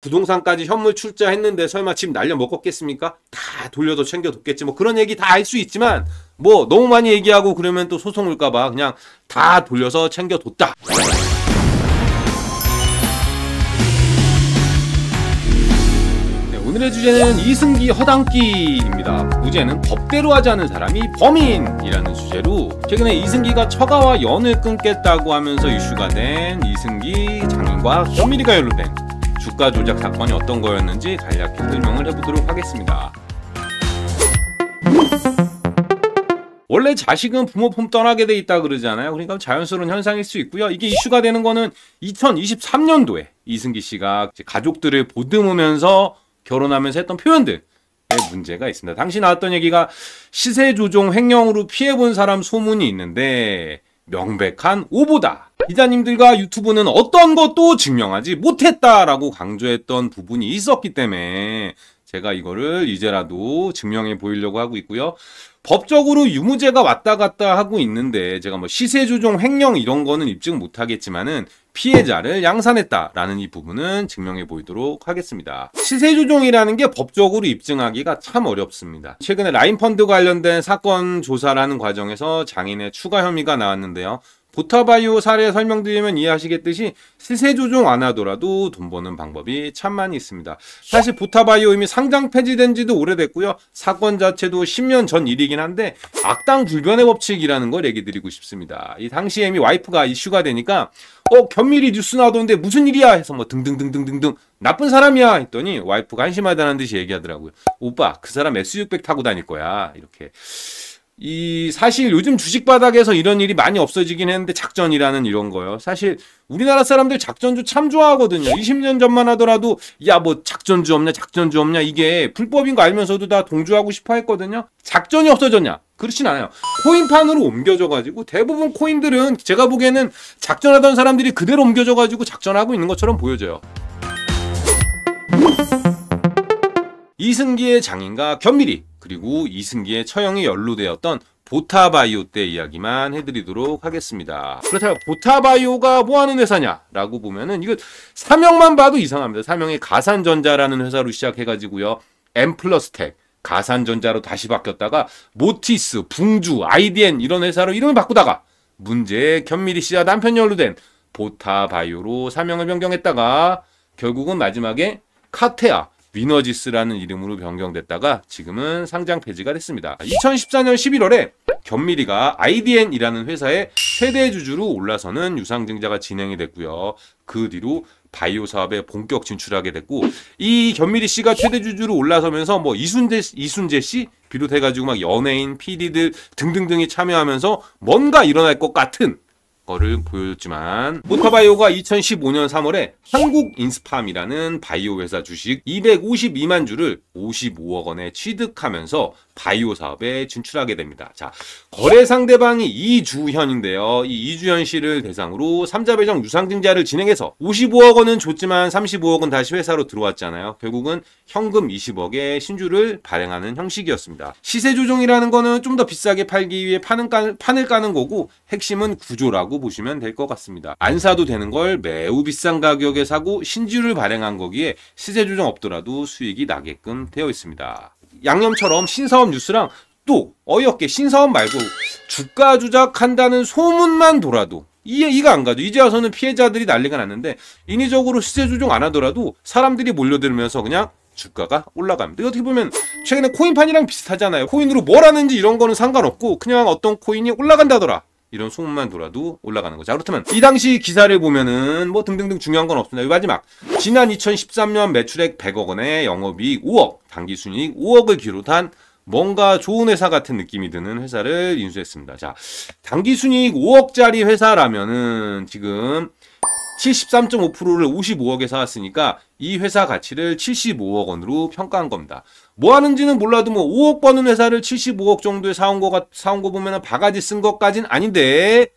부동산까지 현물 출자했는데 설마 집 날려 먹었겠습니까? 다 돌려도 챙겨뒀겠지. 뭐 그런 얘기 다 할 수 있지만 뭐 너무 많이 얘기하고 그러면 또 소송 올까봐 그냥 다 돌려서 챙겨뒀다. 네, 오늘의 주제는 이승기 허당끼입니다. 무죄는 법대로 하지 않은 사람이 범인이라는 주제로 최근에 이승기가 처가와 연을 끊겠다고 하면서 이슈가 된 이승기 장인과 현미리가 연루된 주가 조작 사건이 어떤 거였는지 간략히 설명을 해보도록 하겠습니다. 원래 자식은 부모 품 떠나게 돼 있다 그러잖아요. 그러니까 자연스러운 현상일 수 있고요. 이게 이슈가 되는 거는 2023년도에 이승기 씨가 가족들을 보듬으면서 결혼하면서 했던 표현들에 문제가 있습니다. 당시 나왔던 얘기가 시세 조종 횡령으로 피해본 사람 소문이 있는데 명백한 오보다. 기자님들과 유튜브는 어떤 것도 증명하지 못했다라고 강조했던 부분이 있었기 때문에 제가 이거를 이제라도 증명해 보이려고 하고 있고요. 법적으로 유무죄가 왔다 갔다 하고 있는데 제가 뭐 시세조종 횡령 이런 거는 입증 못하겠지만은 피해자를 양산했다라는 이 부분은 증명해 보이도록 하겠습니다. 시세조종이라는 게 법적으로 입증하기가 참 어렵습니다. 최근에 라인펀드 관련된 사건 조사라는 과정에서 장인의 추가 혐의가 나왔는데요. 보타바이오 사례 설명드리면 이해하시겠듯이 시세 조종 안 하더라도 돈 버는 방법이 참 많이 있습니다. 사실 보타바이오 이미 상장 폐지된 지도 오래됐고요. 사건 자체도 10년 전 일이긴 한데 악당 불변의 법칙이라는 걸 얘기 드리고 싶습니다. 이 당시에 이미 와이프가 이슈가 되니까 견미리 뉴스 나오던데 무슨 일이야 해서 뭐 등등등등등등 나쁜 사람이야 했더니 와이프가 한심하다는 듯이 얘기하더라고요. 오빠 그 사람 S600 타고 다닐 거야 이렇게. 사실 요즘 주식 바닥에서 이런 일이 많이 없어지긴 했는데 작전이라는 이런 거요. 사실 우리나라 사람들 작전주 참 좋아하거든요. 20년 전만 하더라도 야 뭐 작전주 없냐 이게 불법인 거 알면서도 다 동조하고 싶어 했거든요. 작전이 없어졌냐? 그렇진 않아요. 코인판으로 옮겨져가지고 대부분 코인들은 제가 보기에는 작전하던 사람들이 그대로 옮겨져가지고 작전하고 있는 것처럼 보여져요. 이승기의 장인과 견미리 그리고 이승기의 처형이 연루되었던 보타바이오 때 이야기만 해드리도록 하겠습니다. 그렇다면 보타바이오가 뭐하는 회사냐라고 보면은 이거 사명만 봐도 이상합니다. 사명이 가산전자라는 회사로 시작해가지고요. 엠플러스텍 가산전자로 다시 바뀌었다가 모티스, 붕주, 아이디엔 이런 회사로 이름을 바꾸다가 문제의 견미리 씨와 남편이 연루된 보타바이오로 사명을 변경했다가 결국은 마지막에 카테아 위너지스라는 이름으로 변경됐다가 지금은 상장 폐지가 됐습니다. 2014년 11월에 견미리가 아이디엔이라는 회사의 최대 주주로 올라서는 유상증자가 진행이 됐고요. 그 뒤로 바이오 사업에 본격 진출하게 됐고 이 견미리 씨가 최대 주주로 올라서면서 뭐 이순재 씨 비롯해가지고 막 연예인, PD들 등등등이 참여하면서 뭔가 일어날 것 같은 거를 보여줬지만 보타바이오가 2015년 3월에 한국인스팜이라는 바이오 회사 주식 252만 주를 55억 원에 취득하면서 바이오 사업에 진출하게 됩니다. 자, 거래 상대방이 이주현인데요. 이 이주현 씨를 대상으로 3자 배정 유상증자를 진행해서 55억 원은 줬지만 35억은 다시 회사로 들어왔잖아요. 결국은 현금 20억의 신주를 발행하는 형식이었습니다. 시세 조종이라는 거는 좀 더 비싸게 팔기 위해 판을 까는 거고 핵심은 구조라고 보시면 될 것 같습니다. 안 사도 되는 걸 매우 비싼 가격에 사고 신주를 발행한 거기에 시세 조정 없더라도 수익이 나게끔 되어 있습니다. 양념처럼 신사업 뉴스랑 또 어이없게 신사업 말고 주가 조작한다는 소문만 돌아도 이해가 안 가죠. 이제 와서는 피해자들이 난리가 났는데 인위적으로 시세 조정 안 하더라도 사람들이 몰려들면서 그냥 주가가 올라갑니다. 어떻게 보면 최근에 코인판이랑 비슷하잖아요. 코인으로 뭘 하는지 이런 거는 상관없고 그냥 어떤 코인이 올라간다더라. 이런 소문만 돌아도 올라가는 거죠. 그렇다면 이 당시 기사를 보면은 뭐 등등등 중요한 건 없습니다. 마지막 지난 2013년 매출액 100억 원에 영업이익 5억, 당기순이익 5억을 기록한 뭔가 좋은 회사 같은 느낌이 드는 회사를 인수했습니다. 자, 당기순이익 5억짜리 회사라면은 지금 73.5%를 55억에 사왔으니까 이 회사 가치를 75억 원으로 평가한 겁니다. 뭐 하는지는 몰라도 뭐 5억 버는 회사를 75억 정도에 사온 거 보면은 바가지 쓴 것까진 아닌데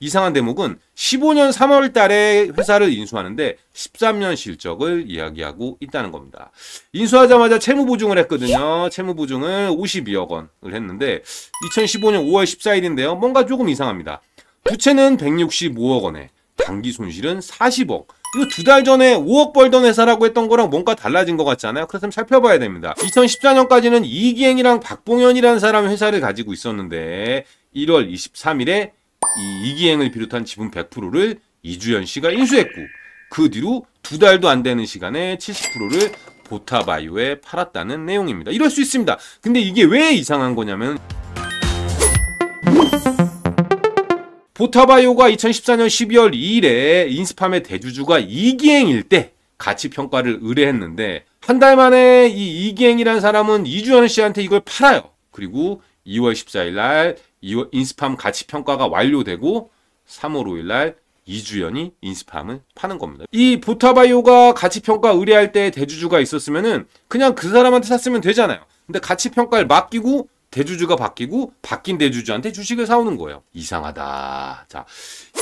이상한 대목은 15년 3월 달에 회사를 인수하는데 13년 실적을 이야기하고 있다는 겁니다. 인수하자마자 채무보증을 했거든요. 채무보증을 52억 원을 했는데 2015년 5월 14일인데요. 뭔가 조금 이상합니다. 부채는 165억 원에 당기 손실은 40억, 이거 2달 전에 5억 벌던 회사라고 했던 거랑 뭔가 달라진 것 같지 않아요? 그렇다면 살펴봐야 됩니다. 2014년까지는 이기행이랑 박봉현이라는 사람 회사를 가지고 있었는데 1월 23일에 이 이기행을 비롯한 지분 100%를 이주연 씨가 인수했고 그 뒤로 2달도 안 되는 시간에 70%를 보타바이오에 팔았다는 내용입니다. 이럴 수 있습니다. 근데 이게 왜 이상한 거냐면 보타바이오가 2014년 12월 2일에 인스팜의 대주주가 이기행일 때 가치평가를 의뢰했는데 한 달 만에 이 이기행이라는 사람은 이주연 씨한테 이걸 팔아요. 그리고 2월 14일 날 인스팜 가치평가가 완료되고 3월 5일 날 이주연이 인스팜을 파는 겁니다. 이 보타바이오가 가치평가 의뢰할 때 대주주가 있었으면은 그냥 그 사람한테 샀으면 되잖아요. 근데 가치평가를 맡기고 대주주가 바뀌고 바뀐 대주주한테 주식을 사오는 거예요. 이상하다. 자,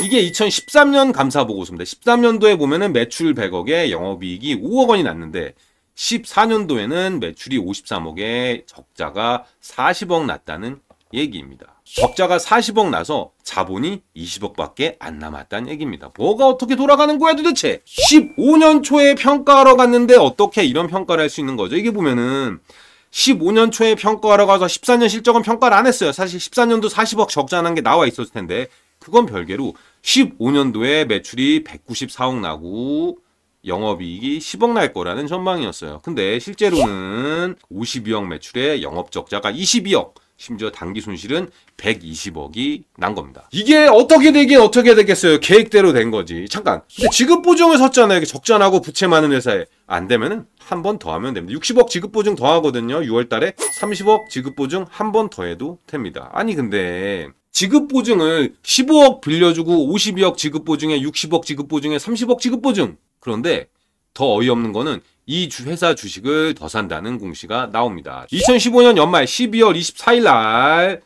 이게 2013년 감사보고서입니다. 13년도에 보면은 매출 100억에 영업이익이 5억 원이 났는데 14년도에는 매출이 53억에 적자가 40억 났다는 얘기입니다. 적자가 40억 나서 자본이 20억밖에 안 남았다는 얘기입니다. 뭐가 어떻게 돌아가는 거야 도대체? 15년 초에 평가하러 갔는데 어떻게 이런 평가를 할 수 있는 거죠? 이게 보면은 15년 초에 평가하러 가서 14년 실적은 평가를 안 했어요. 사실 14년도 40억 적자 난 게 나와 있었을 텐데 그건 별개로 15년도에 매출이 194억 나고 영업이익이 10억 날 거라는 전망이었어요. 근데 실제로는 52억 매출에 영업적자가 22억 심지어 단기 손실은 120억이 난 겁니다. 이게 어떻게 되긴 어떻게 되겠어요. 계획대로 된 거지. 잠깐. 근데 지급보증을 섰잖아요. 적자 나고 부채 많은 회사에. 안 되면은 한 번 더 하면 됩니다. 60억 지급보증 더 하거든요. 6월 달에 30억 지급보증 한 번 더 해도 됩니다. 아니 근데 지급보증을 15억 빌려주고 52억 지급보증에 60억 지급보증에 30억 지급보증. 그런데 더 어이없는 거는 이 회사 주식을 더 산다는 공시가 나옵니다. 2015년 연말 12월 24일 날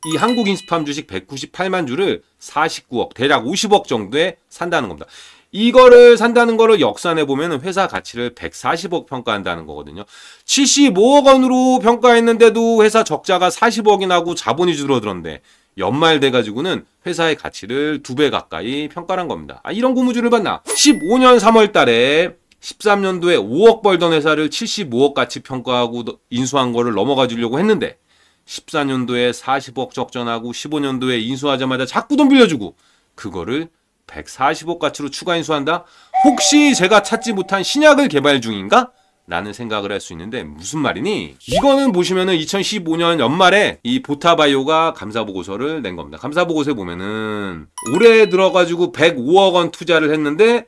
이 한국인스팜 주식 198만 주를 49억, 대략 50억 정도에 산다는 겁니다. 이거를 산다는 거를 역산해 보면 회사 가치를 140억 평가한다는 거거든요. 75억 원으로 평가했는데도 회사 적자가 40억이 나고 자본이 줄어들었는데 연말 돼가지고는 회사의 가치를 2배 가까이 평가한 겁니다. 아, 이런 고무줄을 봤나? 15년 3월 달에 13년도에 5억 벌던 회사를 75억 가치 평가하고 인수한 거를 넘어가 주려고 했는데 14년도에 40억 적전하고 15년도에 인수하자마자 자꾸 돈 빌려주고 그거를 140억 가치로 추가 인수한다? 혹시 제가 찾지 못한 신약을 개발 중인가? 라는 생각을 할 수 있는데 무슨 말이니? 이거는 보시면은 2015년 연말에 이 보타바이오가 감사보고서를 낸 겁니다. 감사보고서에 보면은 올해 들어가지고 105억 원 투자를 했는데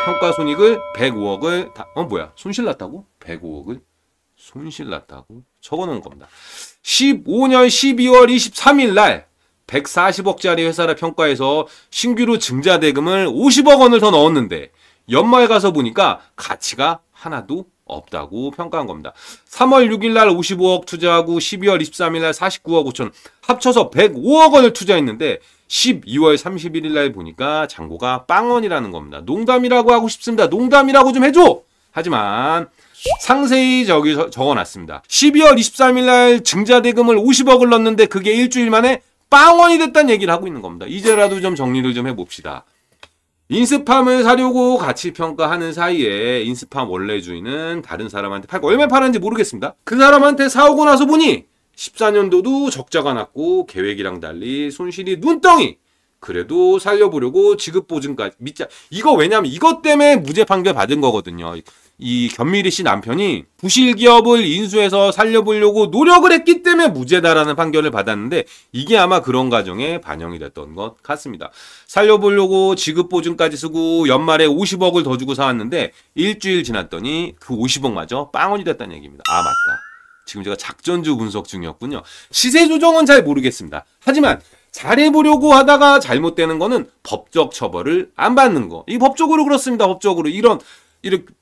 평가손익을 105억을 손실 났다고? 105억을 손실 났다고 적어놓은 겁니다. 15년 12월 23일 날 140억짜리 회사를 평가해서 신규로 증자대금을 50억 원을 더 넣었는데 연말 가서 보니까 가치가 하나도 없다고 평가한 겁니다. 3월 6일 날 55억 투자하고 12월 23일 날 49억 5천 합쳐서 105억 원을 투자했는데 12월 31일 날 보니까 잔고가 빵원이라는 겁니다. 농담이라고 하고 싶습니다. 농담이라고 좀 해줘! 하지만 상세히 적어놨습니다. 12월 23일 날 증자대금을 50억을 넣었는데 그게 일주일 만에 빵원이 됐다는 얘기를 하고 있는 겁니다. 이제라도 좀 정리를 좀 해봅시다. 인스팜을 사려고 가치평가하는 사이에 인스팜 원래 주인은 다른 사람한테 팔고 얼마 팔았는지 모르겠습니다. 그 사람한테 사오고 나서 보니 14년도도 적자가 났고 계획이랑 달리 손실이 눈덩이. 그래도 살려보려고 지급보증까지 믿자. 이거 왜냐면 이것 때문에 무죄 판결 받은 거거든요. 이 견미리 씨 남편이 부실기업을 인수해서 살려보려고 노력을 했기 때문에 무죄다라는 판결을 받았는데 이게 아마 그런 과정에 반영이 됐던 것 같습니다. 살려보려고 지급보증까지 쓰고 연말에 50억을 더 주고 사왔는데 일주일 지났더니 그 50억마저 빵원이 됐다는 얘기입니다. 아 맞다. 지금 제가 작전주 분석 중이었군요. 시세 조정은 잘 모르겠습니다. 하지만 잘해보려고 하다가 잘못되는 거는 법적 처벌을 안 받는 거. 이 법적으로 그렇습니다. 법적으로. 이런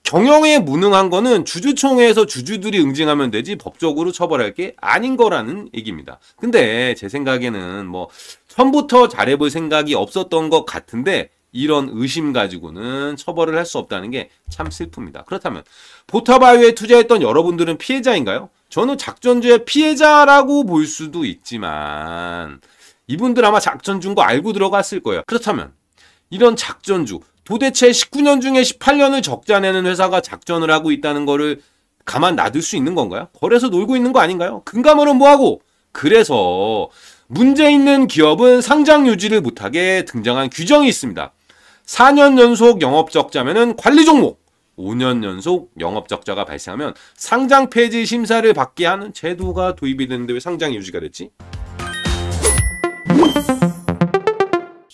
경영에 무능한 거는 주주총회에서 주주들이 응징하면 되지 법적으로 처벌할 게 아닌 거라는 얘기입니다. 근데 제 생각에는 뭐 처음부터 잘해볼 생각이 없었던 것 같은데 이런 의심 가지고는 처벌을 할 수 없다는 게 참 슬픕니다. 그렇다면 보타바이오에 투자했던 여러분들은 피해자인가요? 저는 작전주의 피해자라고 볼 수도 있지만 이분들 아마 작전 준 거 알고 들어갔을 거예요. 그렇다면 이런 작전주 도대체 19년 중에 18년을 적자 내는 회사가 작전을 하고 있다는 거를 가만 놔둘 수 있는 건가요? 거래소 놀고 있는 거 아닌가요? 금감원은 뭐하고? 그래서 문제 있는 기업은 상장 유지를 못하게 등장한 규정이 있습니다. 4년 연속 영업적자면은 관리 종목, 5년 연속 영업적자가 발생하면 상장 폐지 심사를 받게 하는 제도가 도입이 됐는데 왜 상장 유지가 됐지?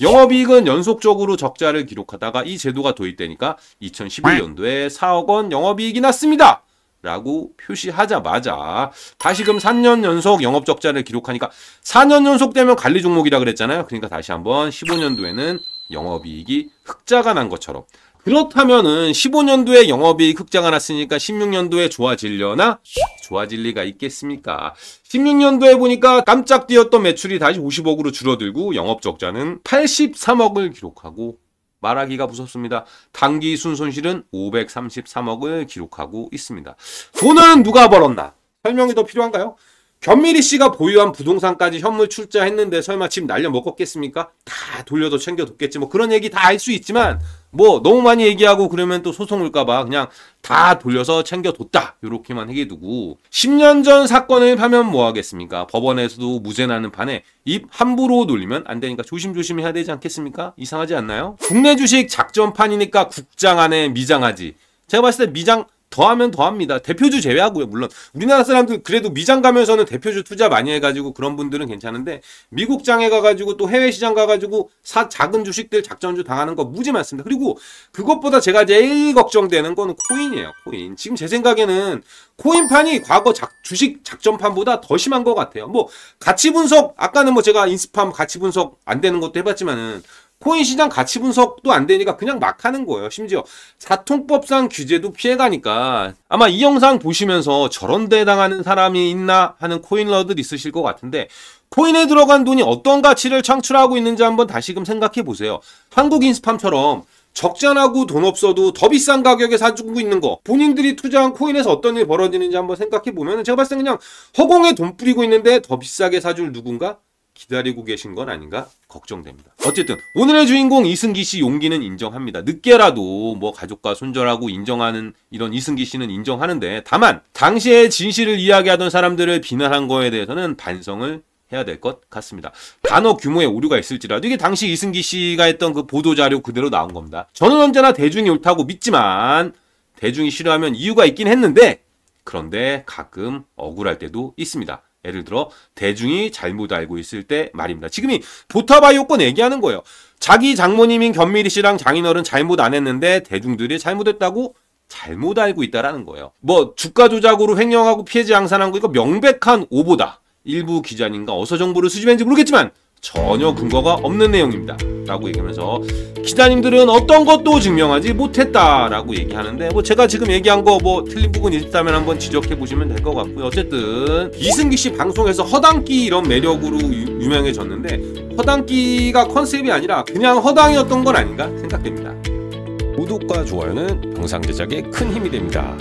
영업이익은 연속적으로 적자를 기록하다가 이 제도가 도입되니까 2011년도에 4억 원 영업이익이 났습니다. 라고 표시하자마자 다시금 3년 연속 영업적자를 기록하니까 4년 연속 되면 관리 종목이라 그랬잖아요. 그러니까 다시 한번 15년도에는 영업이익이 흑자가 난 것처럼, 그렇다면은 15년도에 영업이익 흑자가 났으니까 16년도에 좋아지려나? 좋아질 리가 있겠습니까? 16년도에 보니까 깜짝 뛰었던 매출이 다시 50억으로 줄어들고 영업적자는 83억을 기록하고 말하기가 무섭습니다. 당기 순손실은 533억을 기록하고 있습니다. 돈은 누가 벌었나? 설명이 더 필요한가요? 견미리 씨가 보유한 부동산까지 현물 출자했는데 설마 집 날려 먹었겠습니까? 다 돌려도 챙겨뒀겠지. 뭐 그런 얘기 다 할 수 있지만 뭐 너무 많이 얘기하고 그러면 또 소송 올까봐 그냥 다 돌려서 챙겨뒀다. 요렇게만 얘기해두고 10년 전 사건을 하면 뭐 하겠습니까? 법원에서도 무죄 나는 판에 입 함부로 놀리면 안 되니까 조심조심 해야 되지 않겠습니까? 이상하지 않나요? 국내 주식 작전판이니까 국장 안에 미장하지. 제가 봤을 때 미장 더하면 더합니다. 대표주 제외하고요. 물론 우리나라 사람들 그래도 미장 가면서는 대표주 투자 많이 해가지고 그런 분들은 괜찮은데 미국 장에 가가지고 또 해외 시장 가가지고 작은 주식들 작전주 당하는 거 무지 많습니다. 그리고 그것보다 제가 제일 걱정되는 거는 코인이에요. 코인. 지금 제 생각에는 코인판이 과거 주식 작전판보다 더 심한 것 같아요. 뭐 가치 분석, 아까는 뭐 제가 인스팜 가치 분석 안 되는 것도 해봤지만은 코인 시장 가치 분석도 안 되니까 그냥 막 하는 거예요. 심지어 자통법상 규제도 피해가니까 아마 이 영상 보시면서 저런 데 당하는 사람이 있나 하는 코인러들 있으실 것 같은데, 코인에 들어간 돈이 어떤 가치를 창출하고 있는지 한번 다시금 생각해 보세요. 한국 인스팜처럼 적자나고 돈 없어도 더 비싼 가격에 사주고 있는 거, 본인들이 투자한 코인에서 어떤 일이 벌어지는지 한번 생각해 보면 제가 봤을 때 그냥 허공에 돈 뿌리고 있는데 더 비싸게 사줄 누군가 기다리고 계신 건 아닌가 걱정됩니다. 어쨌든 오늘의 주인공 이승기 씨 용기는 인정합니다. 늦게라도 뭐 가족과 손절하고 인정하는 이런 이승기 씨는 인정하는데, 다만 당시에 진실을 이야기하던 사람들을 비난한 거에 대해서는 반성을 해야 될 것 같습니다. 단어 규모에 오류가 있을지라도 이게 당시 이승기 씨가 했던 그 보도자료 그대로 나온 겁니다. 저는 언제나 대중이 옳다고 믿지만 대중이 싫어하면 이유가 있긴 했는데, 그런데 가끔 억울할 때도 있습니다. 예를 들어 대중이 잘못 알고 있을 때 말입니다. 지금이 보타바이오권 얘기하는 거예요. 자기 장모님인 견미리 씨랑 장인어른 잘못 안 했는데 대중들이 잘못했다고 잘못 알고 있다라는 거예요. 뭐 주가 조작으로 횡령하고 피해자 양산한 거 이거 명백한 오보다. 일부 기자님과 어디서 정보를 수집했는지 모르겠지만 전혀 근거가 없는 내용입니다. 라고 얘기하면서 기자님들은 어떤 것도 증명하지 못했다라고 얘기하는데, 뭐 제가 지금 얘기한 거 뭐 틀린 부분이 있다면 한번 지적해 보시면 될 것 같고요. 어쨌든 이승기 씨 방송에서 허당끼 이런 매력으로 유명해졌는데 허당끼가 컨셉이 아니라 그냥 허당이었던 건 아닌가 생각됩니다. 구독과 좋아요는 영상 제작에 큰 힘이 됩니다.